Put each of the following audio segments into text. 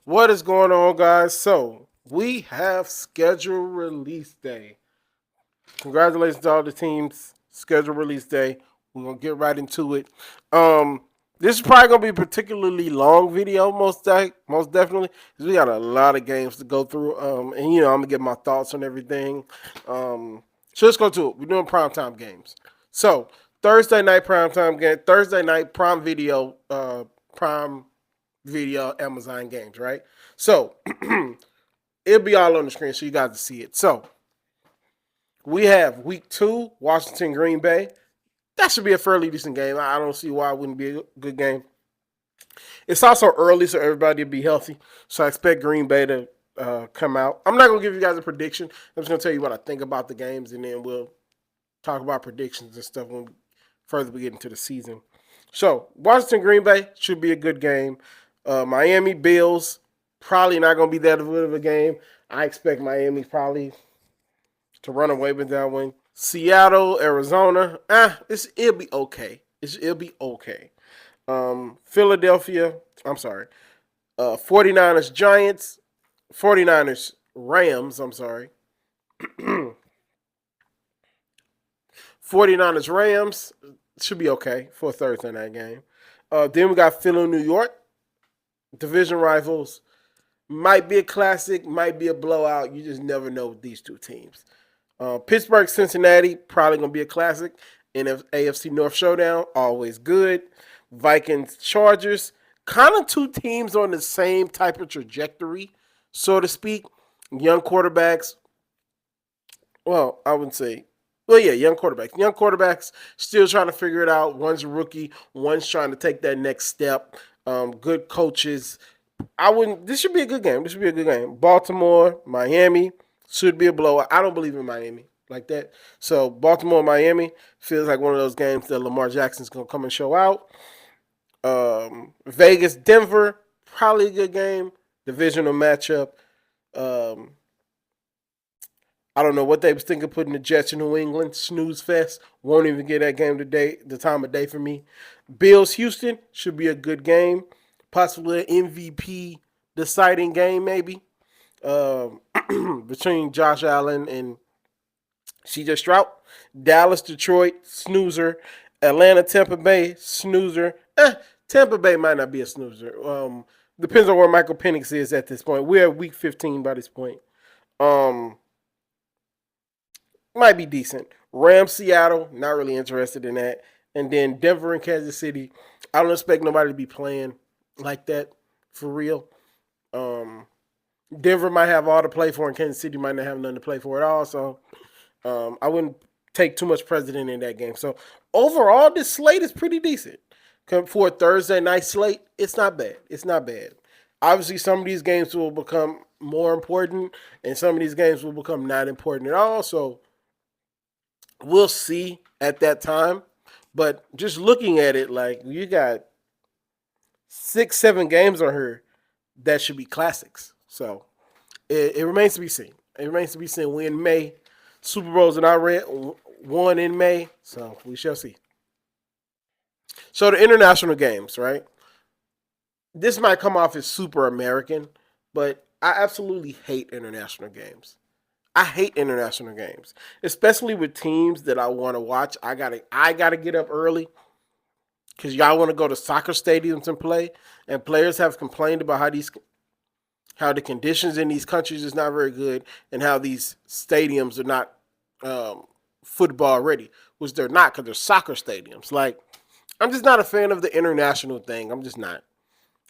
What is going on, guys? So, we have schedule release day. Congratulations to all the teams. Schedule release day. We're going to get right into it. Um, this is probably going to be a particularly long video, most definitely, because we got a lot of games to go through. And, I'm going to get my thoughts on everything. So, let's go to it. We're doing primetime games. So, Thursday night primetime game. Thursday night prime video Amazon games, right? So it'll be all on the screen so you guys can see it. So we have week 2, Washington Green Bay. That should be a fairly decent game. I don't see why it wouldn't be a good game. It's also early, so everybody will be healthy. So I expect Green Bay to come out. I'm not going to give you guys a prediction. I'm just going to tell you what I think about the games, and then we'll talk about predictions and stuff when further we get into the season. So Washington Green Bay should be a good game. Miami Bills probably not going to be that good of a game. I expect Miami probably to run away with that one. Seattle, Arizona, it'll be okay. It'll be okay. Philadelphia, I'm sorry. 49ers Giants, 49ers Rams, I'm sorry. 49ers Rams should be okay for a Thursday night game. Then we got Philly, New York, division rivals. Might be a classic, might be a blowout. You just never know with these two teams. Pittsburgh, Cincinnati, probably going to be a classic. AFC North Showdown, always good. Vikings, Chargers, kind of two teams on the same type of trajectory, so to speak. Young quarterbacks. Well, I wouldn't say. Well, yeah, young quarterbacks. Young quarterbacks still trying to figure it out. One's a rookie. One's trying to take that next step. Good coaches. This should be a good game. This should be a good game. Baltimore, Miami should be a blowout. I don't believe in Miami like that. So Baltimore, Miami feels like one of those games that Lamar Jackson's gonna come and show out. Vegas, Denver, probably a good game. Divisional matchup. I don't know what they was thinking putting the Jets in New England. Snooze fest. Won't even get that game today. The time of day for me. Bills, Houston should be a good game. Possibly an MVP deciding game, maybe. Between Josh Allen and CJ Stroud. Dallas, Detroit, snoozer. Atlanta, Tampa Bay, snoozer. Tampa Bay might not be a snoozer. Depends on where Michael Penix is at this point. We're at week 15 by this point. Might be decent. Rams, Seattle, not really interested in that. And then Denver and Kansas City. I don't expect nobody to be playing like that for real. Denver might have all to play for, and Kansas City might not have nothing to play for at all. So I wouldn't take too much precedent in that game. So overall, this slate is pretty decent. For a Thursday night slate, it's not bad. It's not bad. Obviously, some of these games will become more important, and some of these games will become not important at all. So we'll see at that time. But just looking at it, like you got 6-7 games on here that should be classics. So it remains to be seen. It remains to be seen. We in May. Super Bowls are not won in May, so we shall see. So the international games, right? This might come off as super American, but I absolutely hate international games. I hate international games, especially with teams that I want to watch. I gotta get up early because y'all want to go to soccer stadiums and play. And players have complained about how the conditions in these countries is not very good, and how these stadiums are not football ready, which they're not because they're soccer stadiums. Like, I'm just not a fan of the international thing. I'm just not.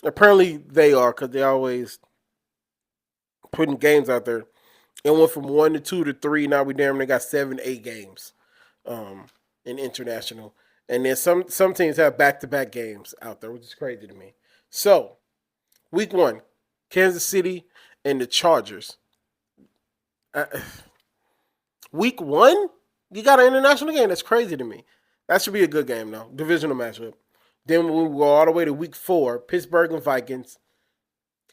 Apparently they are because they always putting games out there. It went from 1 to 2 to 3. Now we damn near got 7, 8 games in international. And then some teams have back-to-back games out there, which is crazy to me. So, week 1, Kansas City and the Chargers. Week 1, you got an international game. That's crazy to me. That should be a good game, though. Divisional matchup. Then we go all the way to week 4, Pittsburgh and Vikings.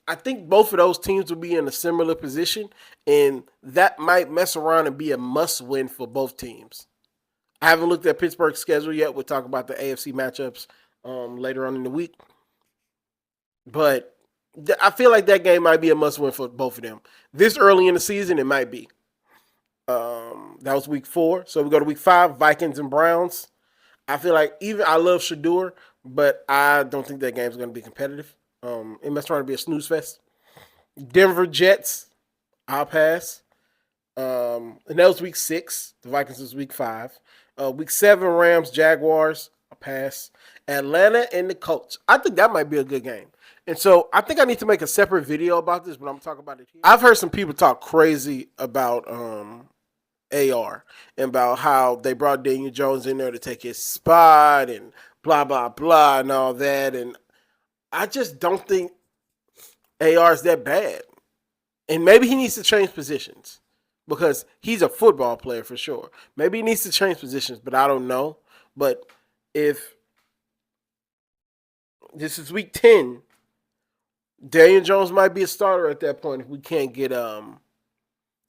I think both of those teams will be in a similar position, and that might mess around and be a must-win for both teams. I haven't looked at Pittsburgh's schedule yet. We'll talk about the AFC matchups later on in the week. But I feel like that game might be a must win for both of them. This early in the season, it might be. That was week 4. So we go to week 5, Vikings and Browns. I feel like even I love Shador, but I don't think that game's going to be competitive. It must try to be a snooze fest. Denver Jets, I'll pass. And that was week 6. The Vikings was week 5. Week 7, Rams Jaguars, a pass. Atlanta and the Colts. I think that might be a good game. And so I think I need to make a separate video about this, but I'm talking about it here. I've heard some people talk crazy about AR and about how they brought Daniel Jones in there to take his spot and blah, blah, blah, and all that. And I just don't think AR is that bad. And maybe he needs to change positions because he's a football player for sure. Maybe he needs to change positions, but I don't know. But if this is week 10, Daniel Jones might be a starter at that point if we can't get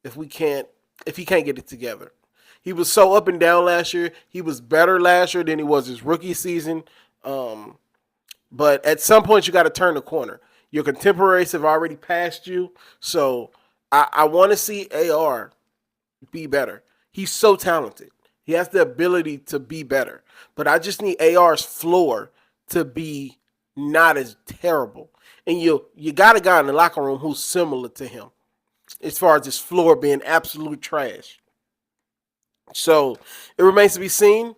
if he can't get it together. He was so up and down last year. He was better last year than he was his rookie season. But at some point you got to turn the corner. Your contemporaries have already passed you. So I want to see AR be better. He's so talented. He has the ability to be better. But I just need AR's floor to be not as terrible. And you got a guy in the locker room who's similar to him as far as his floor being absolute trash. So it remains to be seen.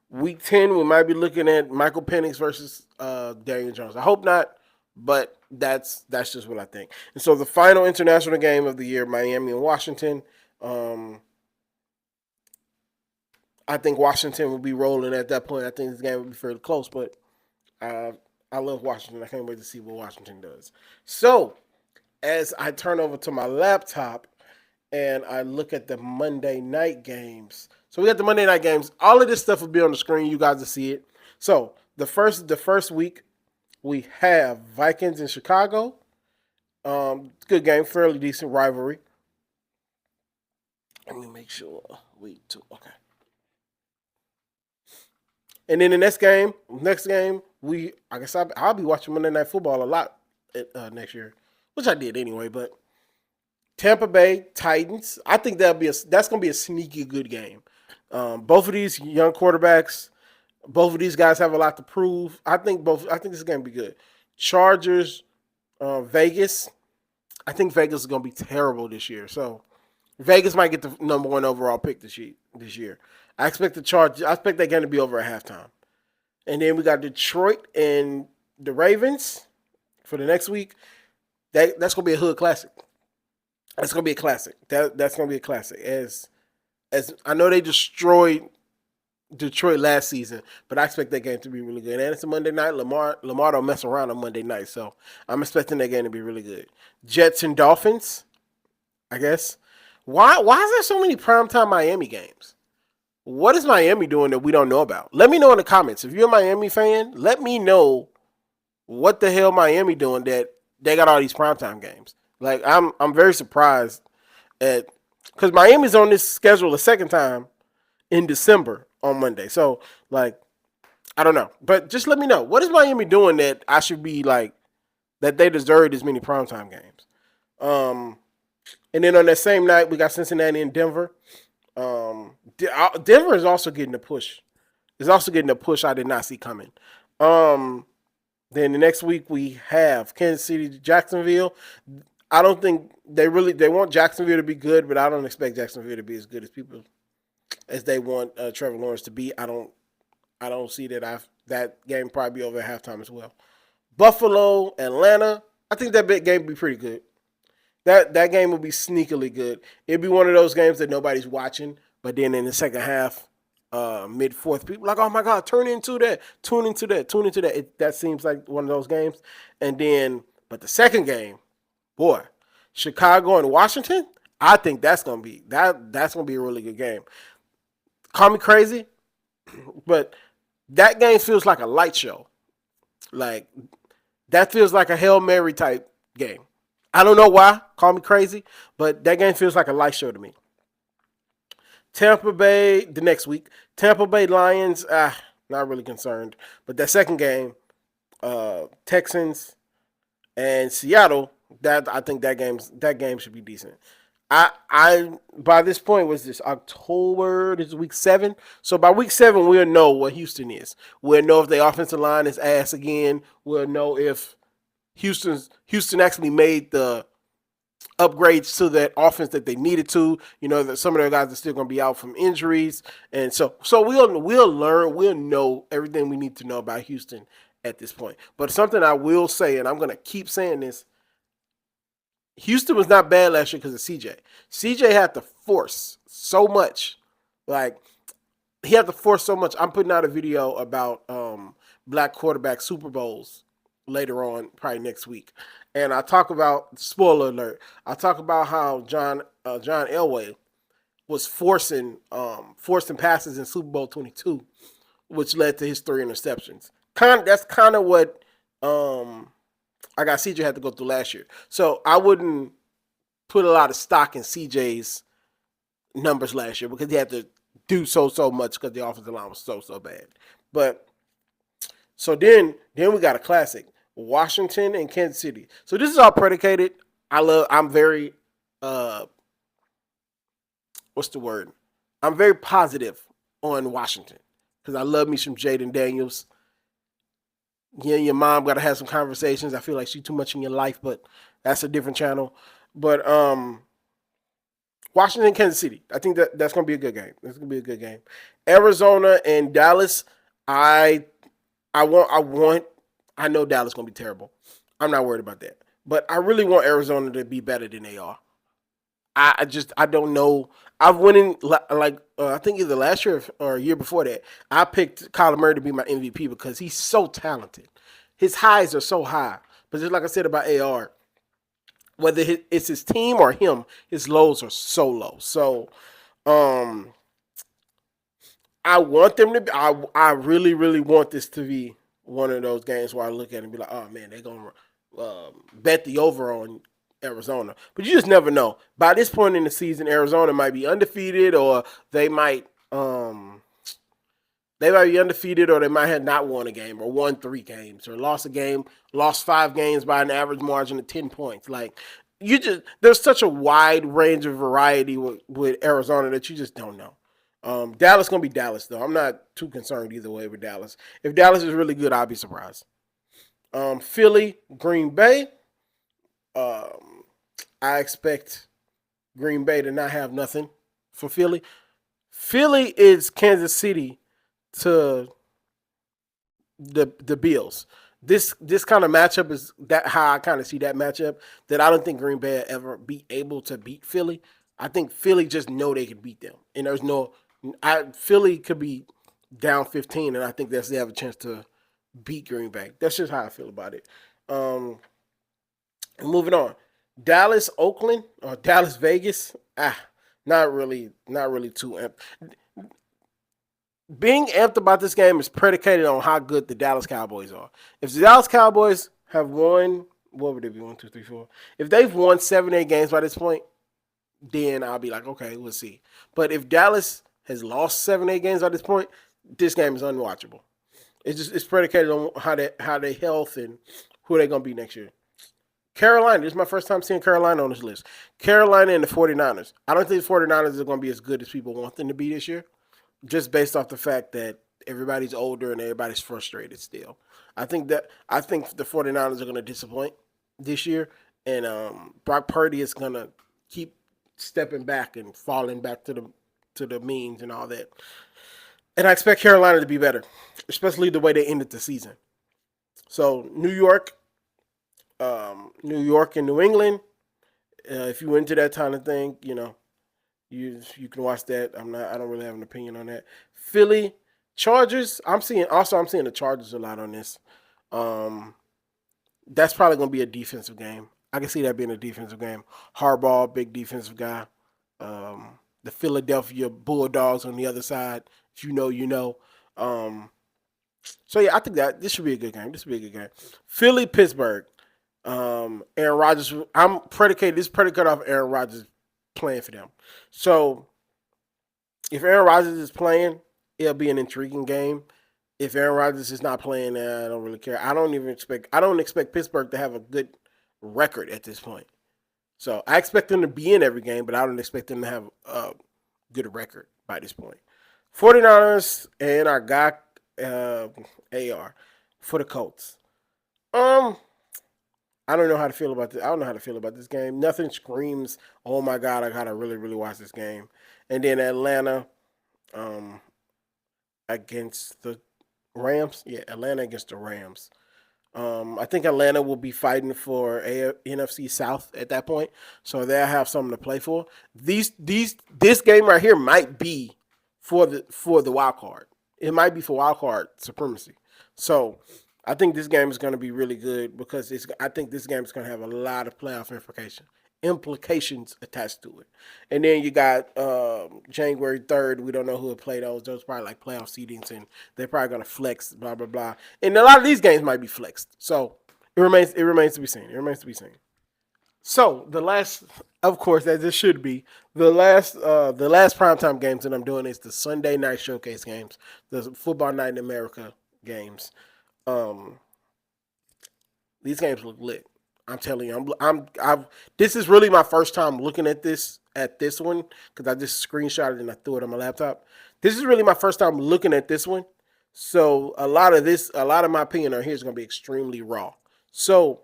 Week 10, we might be looking at Michael Penix versus Daniel Jones. I hope not, but that's just what I think. And so the final international game of the year, Miami and Washington. I think Washington will be rolling at that point. I think this game will be fairly close, but I love Washington. I can't wait to see what Washington does. So as I turn over to my laptop and I look at the Monday night games. So we got the Monday night games. All of this stuff will be on the screen. You guys will see it. So the first week, we have Vikings in Chicago. Good game, fairly decent rivalry. Let me make sure. Week 2, okay. And then the next game, I guess I'll be watching Monday Night Football a lot next year, which I did anyway. But Tampa Bay Titans, I think that's gonna be a sneaky good game. Both of these young quarterbacks, both of these guys have a lot to prove. I think this is gonna be good. Chargers, Vegas. I think Vegas is gonna be terrible this year. So Vegas might get the number 1 overall pick this year. I expect that game to be over at halftime. And then we got Detroit and the Ravens for the next week. That's gonna be a hood classic. That's gonna be a classic. That's gonna be a classic. As I know they destroyed Detroit last season, but I expect that game to be really good. And it's a Monday night. Lamar don't mess around on Monday night, so I'm expecting that game to be really good. Jets and Dolphins, I guess. Why is there so many primetime Miami games? What is Miami doing that we don't know about? Let me know in the comments. If you're a Miami fan, let me know what the hell Miami doing that they got all these primetime games. Like I'm very surprised at because Miami's on this schedule a second time in December on Monday. So like I don't know. But just let me know. What is Miami doing that I should be like that they deserve as many primetime games? And then on that same night, we got Cincinnati and Denver. Denver is also getting a push. It's also getting a push I did not see coming. Then the next week we have Kansas City, Jacksonville. I don't think they want Jacksonville to be good, but I don't expect Jacksonville to be as good as they want Trevor Lawrence to be. I don't see that game probably be over at halftime as well. Buffalo, Atlanta. I think that big game will be pretty good. That game will be sneakily good. It'll be one of those games that nobody's watching, but then in the second half, mid-fourth, people are like, oh my God, tune into that. That seems like one of those games. And then, but the second game, boy, Chicago and Washington, I think that's gonna be a really good game. Call me crazy, but that game feels like a light show. Like that feels like a Hail Mary type game. I don't know why. Call me crazy, but that game feels like a light show to me. Tampa Bay the next week. Tampa Bay Lions. Not really concerned. But that second game, Texans And Seattle, that I think that game should be decent. I by this point was this October, this is week 7. So by week 7 we'll know what Houston is. We'll know if the offensive line is ass again. We'll know if Houston actually made the upgrades to that offense that they needed to. You know that some of their guys are still going to be out from injuries, and so we'll learn, we'll know everything we need to know about Houston at this point. But something I will say, and I'm going to keep saying this: Houston was not bad last year because of CJ. CJ had to force so much, like he had to force so much. I'm putting out a video about black quarterback Super Bowls later on, probably next week, and I talk about, spoiler alert, I talk about how John Elway was forcing passes in Super Bowl 22, which led to his 3 interceptions. That's kind of what I got CJ had to go through last year. So I wouldn't put a lot of stock in CJ's numbers last year because he had to do so much because the offensive line was so bad. But so then we got a classic: Washington and Kansas City. So this is all predicated. I'm very what's the word? I'm very positive on Washington because I love me some Jaden Daniels. Yeah, your mom got to have some conversations. I feel like she's too much in your life, but that's a different channel. But Washington, Kansas City. I think that's going to be a good game. It's going to be a good game. Arizona and Dallas. I want. I know Dallas going to be terrible. I'm not worried about that. But I really want Arizona to be better than they are. I don't know. I've winning like I think either last year or a year before that. I picked Kyler Murray to be my MVP because he's so talented. His highs are so high, but just like I said about AR, whether it's his team or him, his lows are so low. So, I want them to be. I really want this to be one of those games where I look at it and be like, oh man, they're gonna bet the over on Arizona. But you just never know. By this point in the season, Arizona might be undefeated, or they might be undefeated, or they might have not won a game, or won 3 games, or lost a game, lost 5 games by an average margin of 10 points. Like there's such a wide range of variety with Arizona that you just don't know. Dallas gonna be Dallas though. I'm not too concerned either way with Dallas. If Dallas is really good, I'll be surprised. Philly, Green Bay. I expect Green Bay to not have nothing for Philly. Philly is Kansas City to the Bills. This kind of matchup is that how I kind of see that matchup. That I don't think Green Bay will ever be able to beat Philly. I think Philly just know they can beat them, and there's no. Philly could be down 15, and I think they have a chance to beat Green Bay. That's just how I feel about it. Moving on, Dallas, Oakland, or Dallas, Vegas. Not really too amped. Being amped about this game is predicated on how good the Dallas Cowboys are. If the Dallas Cowboys have won, what would it be? 1, 2, 3, 4. If they've won 7, 8 games by this point, then I'll be like, okay, we'll see. But if Dallas has lost 7, 8 games by this point, this game is unwatchable. It's predicated on how they health and who they're gonna be next year. Carolina, this is my first time seeing Carolina on this list. Carolina and the 49ers. I don't think the 49ers are going to be as good as people want them to be this year, just based off the fact that everybody's older and everybody's frustrated still. I think the 49ers are going to disappoint this year, and Brock Purdy is going to keep stepping back and falling back to the means and all that. And I expect Carolina to be better, especially the way they ended the season. So New York and New England. If you into that kind of thing, you can watch that. I don't really have an opinion on that. Philly, Chargers. I'm seeing the Chargers a lot on this. That's probably going to be a defensive game. I can see that being a defensive game. Harbaugh, big defensive guy. The Philadelphia Bulldogs on the other side. If you know, you know. So yeah, I think that this should be a good game. Philly, Pittsburgh. Aaron Rodgers. This is predicated off Aaron Rodgers playing for them. So if Aaron Rodgers is playing, it'll be an intriguing game. If Aaron Rodgers is not playing, I don't really care. I don't expect Pittsburgh to have a good record at this point. So I expect them to be in every game, but I don't expect them to have a good record by this point. 49ers and our guy AR for the Colts. Um, I don't know how to feel about this. I don't know how to feel about this game. Nothing screams, "Oh my god, I gotta really, really watch this game." And then Atlanta, um, against the Rams. Yeah, Atlanta against the Rams. I think Atlanta will be fighting for NFC South at that point, so they'll have something to play for. This game right here might be for the wild card. It might be for wild card supremacy. So I think this game is going to be really good because I think this game is going to have a lot of playoff implications attached to it. And then you got January 3rd. We don't know who will play those. Those are probably like playoff seedings, and they're probably going to flex, blah, blah, blah. And a lot of these games might be flexed. So it remains to be seen. It remains to be seen. So the last, of course, as it should be, the last primetime games that I'm doing is the Sunday night showcase games, the Football Night in America games. Um, these games look lit. I'm telling you, this is really my first time looking at this one because I just screenshotted and I threw it on my laptop. This is really my first time looking at this one, so a lot of my opinion on here is going to be extremely raw. So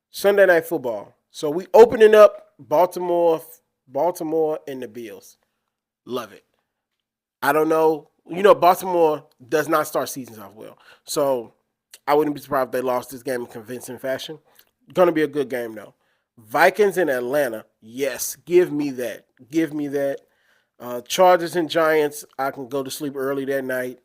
Sunday night football. So we opening up Baltimore and the Bills. Love it. I don't know. Baltimore does not start seasons off well, so I wouldn't be surprised if they lost this game in convincing fashion. Gonna be a good game though. Vikings in Atlanta. Yes, give me that. Give me that. Chargers and Giants. I can go to sleep early that night.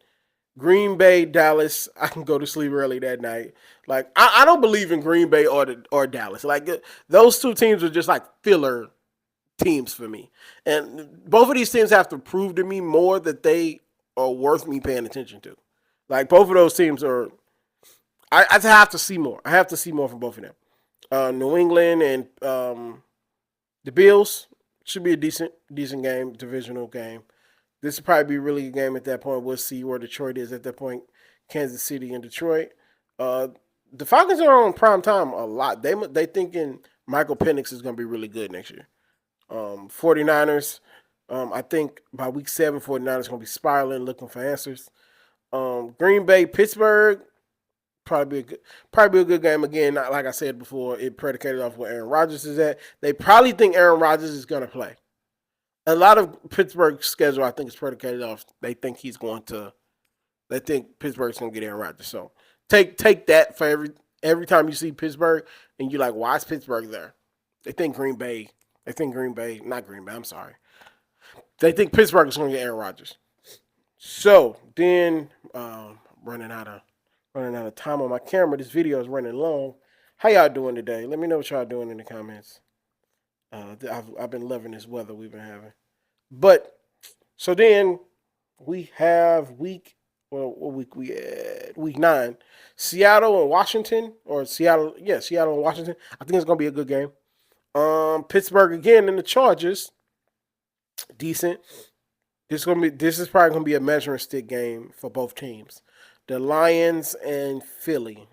Green Bay, Dallas. I can go to sleep early that night. Like I don't believe in Green Bay or Dallas. Like those two teams are just like filler teams for me. And both of these teams have to prove to me more that they are worth me paying attention to. Like both of those teams are. I have to see more. I have to see more from both of them. New England and the Bills should be a decent game, divisional game. This will probably be a really good game at that point. We'll see where Detroit is at that point. Kansas City and Detroit. Uh, the Falcons are on prime time a lot. They thinking Michael Penix is going to be really good next year. 49ers. I think by week 7, 49ers going to be spiraling, looking for answers. Green Bay, Pittsburgh. Probably a good game again. Like I said before, it predicated off where Aaron Rodgers is at. They probably think Aaron Rodgers is going to play. A lot of Pittsburgh's schedule, I think, is predicated off. They think he's going to. They think Pittsburgh's going to get Aaron Rodgers. So take that for every time you see Pittsburgh, and you're like, why is Pittsburgh there? They think Green Bay. Not Green Bay. I'm sorry. They think Pittsburgh is going to get Aaron Rodgers. So then, running out of time on my camera. This video is running long. How y'all doing today? Let me know what y'all doing in the comments. I've been loving this weather we've been having. But so then we have what week we at? Week 9. Seattle and Washington, Seattle and Washington. I think it's gonna be a good game. Pittsburgh again and the Chargers. Decent. This is probably gonna be a measuring stick game for both teams. The Lions and Philly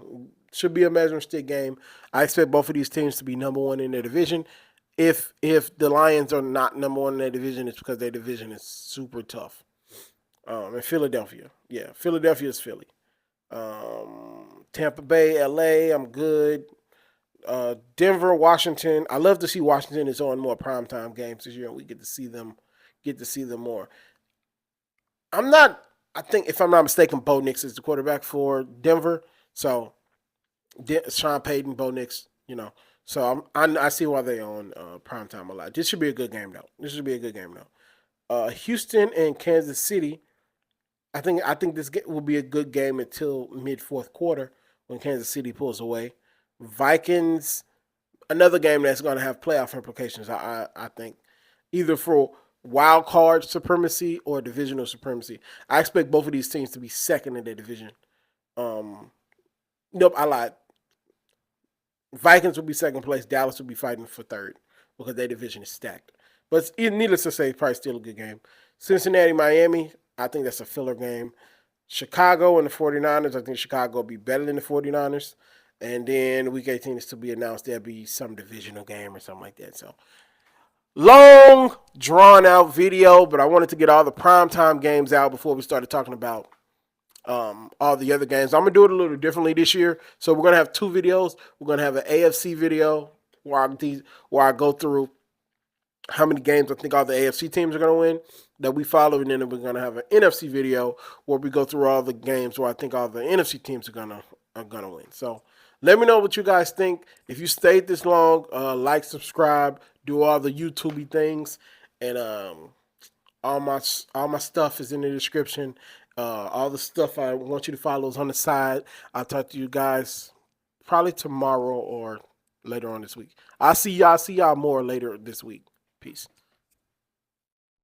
should be a measuring stick game. I expect both of these teams to be number one in their division. If the Lions are not number one in their division, it's because their division is super tough. And Philadelphia. Yeah, Philadelphia is Philly. Tampa Bay, LA, I'm good. Denver, Washington. I love to see Washington is on more primetime games this year, and we get to see them more. I think if I'm not mistaken, Bo Nix is the quarterback for Denver. So Sean Payton, Bo Nix, So I see why they're on primetime a lot. This should be a good game though. Houston and Kansas City. I think this will be a good game until mid fourth quarter when Kansas City pulls away. Vikings, another game that's going to have playoff implications. I think either for wild card supremacy or divisional supremacy. I expect both of these teams to be second in their division. Nope, I lied. Vikings will be second place. Dallas will be fighting for third because their division is stacked. But needless to say, probably still a good game. Cincinnati, Miami, I think that's a filler game. Chicago and the 49ers, I think Chicago will be better than the 49ers. And then week 18 is to be announced. There'll be some divisional game or something like that. So long, drawn out video, but I wanted to get all the primetime games out before we started talking about all the other games. I'm gonna do it a little differently this year. So we're gonna have two videos. We're gonna have an AFC video where I go through how many games I think all the AFC teams are gonna win that we follow, and then we're gonna have an NFC video where we go through all the games where I think all the NFC teams are gonna win. So let me know what you guys think. If you stayed this long, like, subscribe, do all the YouTubey things, and all my stuff is in the description. All the stuff I want you to follow is on the side. I'll talk to you guys probably tomorrow or later on this week. I'll see y'all more later this week. Peace.